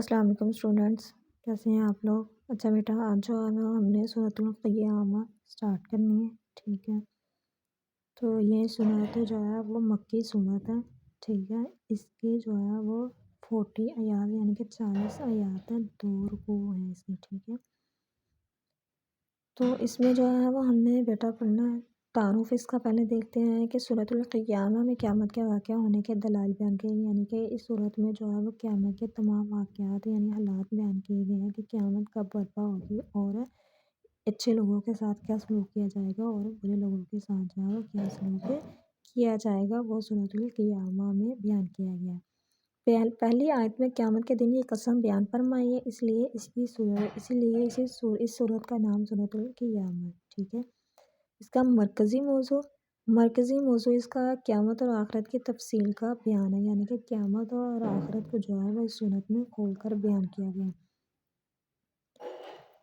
السلام علیکم اسٹوڈنٹس، کیسے ہیں آپ لوگ؟ اچھا بیٹا، آج جو ہے نا ہم نے سورۃ القیامہ اسٹارٹ کرنی ہے، ٹھیک ہے؟ تو یہ سورت جو ہے وہ مکی سورت ہے، ٹھیک ہے؟ اس کی جو ہے وہ 40 آیات یعنی کہ 40 آیات ہیں، 2 رکوع ہیں اس کی، ٹھیک ہے؟ تو اس میں جو ہے وہ ہم نے بیٹا پڑھنا ہے تعارف اس کا۔ پہلے دیکھتے ہیں کہ سورۃ القیامہ میں قیامت کے واقعہ ہونے کے دلائل بیان کیے ہیں، یعنی کہ اس صورت میں جو ہے وہ قیامت کے تمام واقعات یعنی حالات بیان کیے گئے ہیں کہ قیامت کب برپا ہوگی اور اچھے لوگوں کے ساتھ کیا سلوک کیا جائے گا اور برے لوگوں کے ساتھ جو ہے وہ کیا سلوک کیا جائے گا، وہ سورۃ القیامہ میں بیان کیا گیا ہے۔ پہلی آیت میں قیامت کے دن یہ قسم بیان فرمائی ہے، اس لیے اس صورت کا نام سورۃ القیامہ ہے، ٹھیک ہے؟ اس کا مرکزی موضوع اس کا قیامت اور آخرت کی تفصیل کا بیان ہے، یعنی کہ قیامت اور آخرت کو جو ہے وہ اس صورت میں کھول کر بیان کیا گیا ہے۔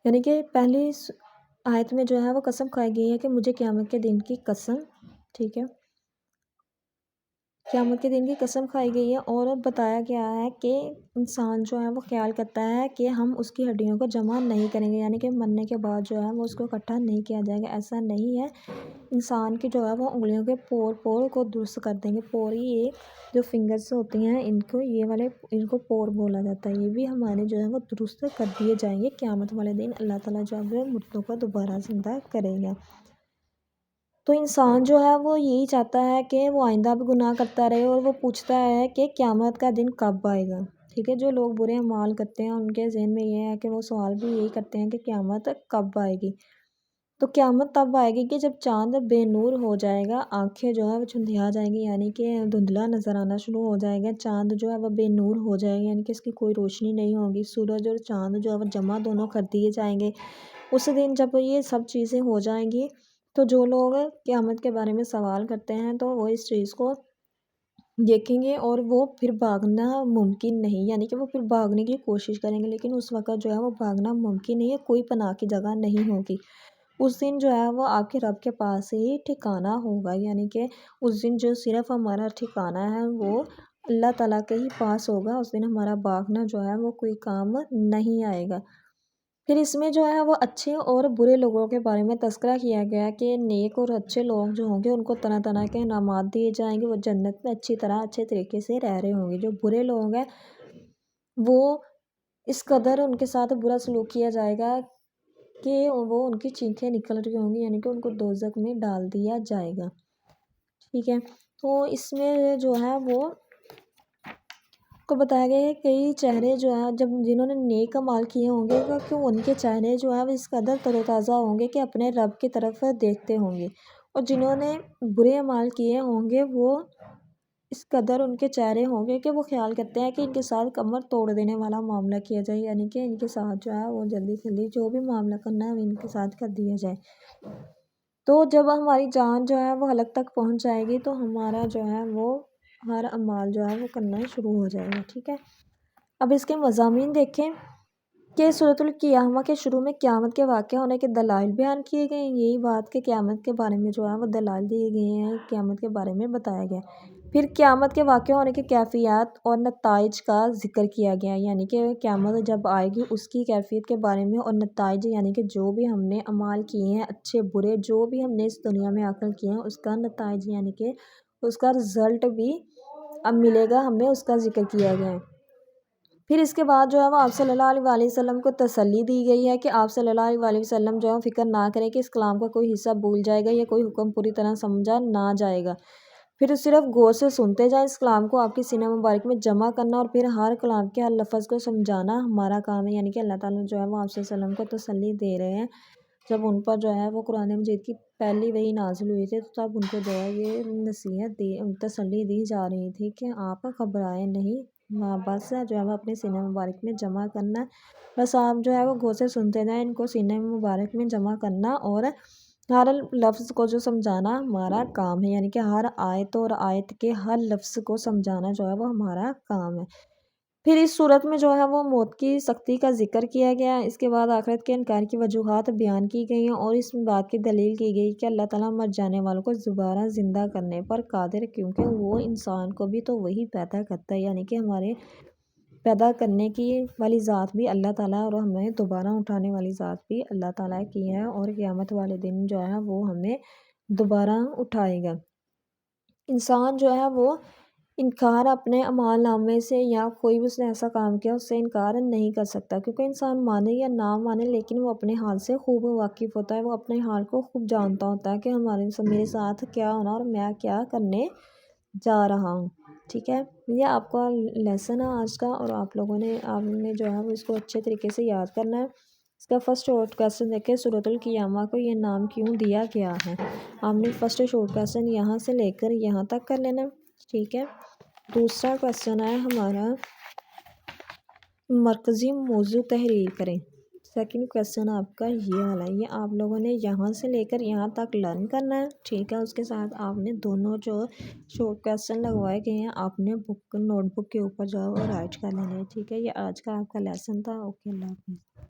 یعنی کہ پہلی آیت میں جو ہے وہ قسم کھائی گئی ہے کہ مجھے قیامت کے دن کی قسم، ٹھیک ہے؟ قیامت کے دن کی قسم کھائی گئی ہے اور بتایا گیا ہے کہ انسان جو ہے وہ خیال کرتا ہے کہ ہم اس کی ہڈیوں کو جمع نہیں کریں گے، یعنی کہ مرنے کے بعد جو ہے وہ اس کو اکٹھا نہیں کیا جائے گا، ایسا نہیں ہے۔ انسان کی جو ہے وہ انگلیوں کے پور کو درست کر دیں گے۔ پور یہ جو فنگرز ہوتی ہیں ان کو پور بولا جاتا ہے، یہ بھی ہمارے جو ہے وہ درست کر دیے جائیں گے قیامت والے دن۔ اللہ تعالیٰ جو ہے مردوں کو دوبارہ زندہ کرے گا۔ تو انسان جو ہے وہ یہی چاہتا ہے کہ وہ آئندہ بھی گناہ کرتا رہے اور وہ پوچھتا ہے کہ قیامت کا دن کب آئے گا، ٹھیک ہے؟ جو لوگ برے اعمال کرتے ہیں ان کے ذہن میں یہ ہے کہ وہ سوال بھی یہی کرتے ہیں کہ قیامت کب آئے گی۔ تو قیامت تب آئے گی کہ جب چاند بے نور ہو جائے گا، آنکھیں جو ہے وہ چندھیا جائیں گی، یعنی کہ دھندلا نظر آنا شروع ہو جائے گا۔ چاند جو ہے وہ بے نور ہو جائے گا، یعنی کہ اس کی کوئی روشنی نہیں ہوگی۔ سورج اور چاند جو ہے وہ جمع دونوں کر دیے جائیں گے۔ اس دن جب یہ سب چیزیں ہو جائیں گی تو جو لوگ قیامت کے بارے میں سوال کرتے ہیں تو وہ اس چیز کو دیکھیں گے اور وہ پھر بھاگنا ممکن نہیں، یعنی کہ وہ پھر بھاگنے کی کوشش کریں گے، لیکن اس وقت جو ہے وہ بھاگنا ممکن نہیں ہے، کوئی پناہ کی جگہ نہیں ہوگی۔ اس دن جو ہے وہ آپ کے رب کے پاس ہی ٹھکانہ ہوگا، یعنی کہ اس دن جو صرف ہمارا ٹھکانہ ہے وہ اللہ تعالیٰ کے ہی پاس ہوگا۔ اس دن ہمارا بھاگنا جو ہے وہ کوئی کام نہیں آئے گا۔ پھر اس میں جو ہے وہ اچھے اور برے لوگوں کے بارے میں تذکرہ کیا گیا کہ نیک اور اچھے لوگ جو ہوں گے ان کو طرح طرح کے انعامات دیے جائیں گے، وہ جنت میں اچھے طریقے سے رہ رہے ہوں گے۔ جو برے لوگ ہیں وہ اس قدر ان کے ساتھ برا سلوک کیا جائے گا کہ وہ ان کی چینخیں نکل رہی ہوں گی، یعنی کہ ان کو دوزخ میں ڈال دیا جائے گا، ٹھیک ہے؟ تو اس میں جو ہے وہ کو بتایا گیا ہے کئی چہرے جو ہیں جنہوں نے نیک اعمال کیے ہوں گے کہ ان کے چہرے جو ہیں وہ اس قدر تر و تازہ ہوں گے کہ اپنے رب کی طرف دیکھتے ہوں گے، اور جنہوں نے برے اعمال کیے ہوں گے وہ اس قدر ان کے چہرے ہوں گے کہ وہ خیال کرتے ہیں کہ ان کے ساتھ کمر توڑ دینے والا معاملہ کیا جائے، یعنی کہ ان کے ساتھ جو ہے وہ جلدی جلدی جو بھی معاملہ کرنا ہے ان کے ساتھ کر دیا جائے۔ تو جب ہماری جان جو ہے وہ حلق تک پہنچ جائے گی تو ہمارا جو ہے وہ ہر اعمال جو ہے وہ کرنا شروع ہو جائے گا، ٹھیک ہے؟ اب اس کے مضامین دیکھیں کہ سورۃ القیامہ کے شروع میں قیامت کے واقع ہونے کے دلائل بیان کیے گئے ہیں، یہی بات کہ قیامت کے بارے میں جو ہے وہ دلائل دیے گئے ہیں، قیامت کے بارے میں بتایا گیا۔ پھر قیامت کے واقع ہونے کے کیفیات اور نتائج کا ذکر کیا گیا، یعنی کہ قیامت جب آئے گی اس کی کیفیت کے بارے میں، اور نتائج یعنی کہ جو بھی ہم نے اعمال کیے ہیں اچھے برے جو بھی ہم نے اس دنیا میں آ کر کیے ہیں اس کا نتائج یعنی کہ اس کا رزلٹ بھی اب ملے گا ہمیں، اس کا ذکر کیا گیا ہے۔ پھر اس کے بعد جو ہے وہ آپ صلی اللہ علیہ وسلم کو تسلی دی گئی ہے کہ آپ صلی اللہ علیہ وسلم جو ہے فکر نہ کریں کہ اس کلام کا کوئی حصہ بھول جائے گا یا کوئی حکم پوری طرح سمجھا نہ جائے گا، پھر صرف غور سے سنتے جائیں۔ اس کلام کو آپ کی سینہ مبارک میں جمع کرنا اور پھر ہر کلام کے ہر لفظ کو سمجھانا ہمارا کام ہے، یعنی کہ اللہ تعالیٰ جو ہے وہ آپ صلی اللہ علیہ وسلم کو تسلی دے رہے ہیں۔ جب ان پر جو ہے وہ قرآن مجید کی پہلی وحی نازل ہوئی تھی تو تب ان کو جو ہے یہ نصیحت تسلی دی جا رہی تھی کہ آپ گھبرائیں نہیں، بس جو ہے وہ اپنے سینہ مبارک میں جمع کرنا، بس آپ جو ہے وہ غور سے سنتے جائیں، ان کو سینہ مبارک میں جمع کرنا اور ہر لفظ کو جو سمجھانا ہمارا کام ہے، یعنی کہ ہر آیت اور آیت کے ہر لفظ کو سمجھانا جو ہے وہ ہمارا کام ہے۔ پھر اس صورت میں جو ہے وہ موت کی سختی کا ذکر کیا گیا، اس کے بعد آخرت کے انکار کی وجوہات بیان کی گئی ہیں اور اس بات کی دلیل کی گئی کہ اللہ تعالیٰ مر جانے والوں کو دوبارہ زندہ کرنے پر قادر ہے، کیونکہ وہ انسان کو بھی تو وہی پیدا کرتا ہے، یعنی کہ ہمارے پیدا کرنے کی والی ذات بھی اللہ تعالیٰ اور ہمیں دوبارہ اٹھانے والی ذات بھی اللہ تعالیٰ کی ہے، اور قیامت والے دن جو ہے وہ ہمیں دوبارہ اٹھائے گا۔ انسان جو ہے وہ انکار اپنے اعمال نامے سے یا کوئی بھی اس نے ایسا کام کیا اس سے انکار نہیں کر سکتا، کیونکہ انسان مانے یا نہ مانے لیکن وہ اپنے حال سے خوب واقف ہوتا ہے، وہ اپنے حال کو خوب جانتا ہوتا ہے کہ میرے ساتھ کیا ہونا اور میں کیا کرنے جا رہا ہوں۔ ٹھیک ہے، یہ آپ کا لیسن ہے آج کا، اور آپ نے جو ہے وہ اس کو اچھے طریقے سے یاد کرنا ہے۔ اس کا فرسٹ شارٹ کویسچن دیکھیں، سورۃ القیامہ کو یہ نام کیوں دیا گیا ہے؟ آپ نے فرسٹ شارٹ کویسچن یہاں سے لے کر یہاں تک کر لینا، ٹھیک ہے۔ دوسرا کویسچن ہے ہمارا، مرکزی موضوع تحریر کریں۔ سیکنڈ کویسچن آپ کا یہ والا ہے، یہ آپ لوگوں نے یہاں سے لے کر یہاں تک لرن کرنا ہے، ٹھیک ہے۔ اس کے ساتھ آپ نے دونوں جو شارٹ کویسچن لگوائے گئے ہیں آپ نے نوٹ بک کے اوپر جو ہے وہ رائٹ کر لینا ہے، ٹھیک ہے۔ یہ آج کا آپ کا لیسن تھا۔ اوکے، اللہ حافظ۔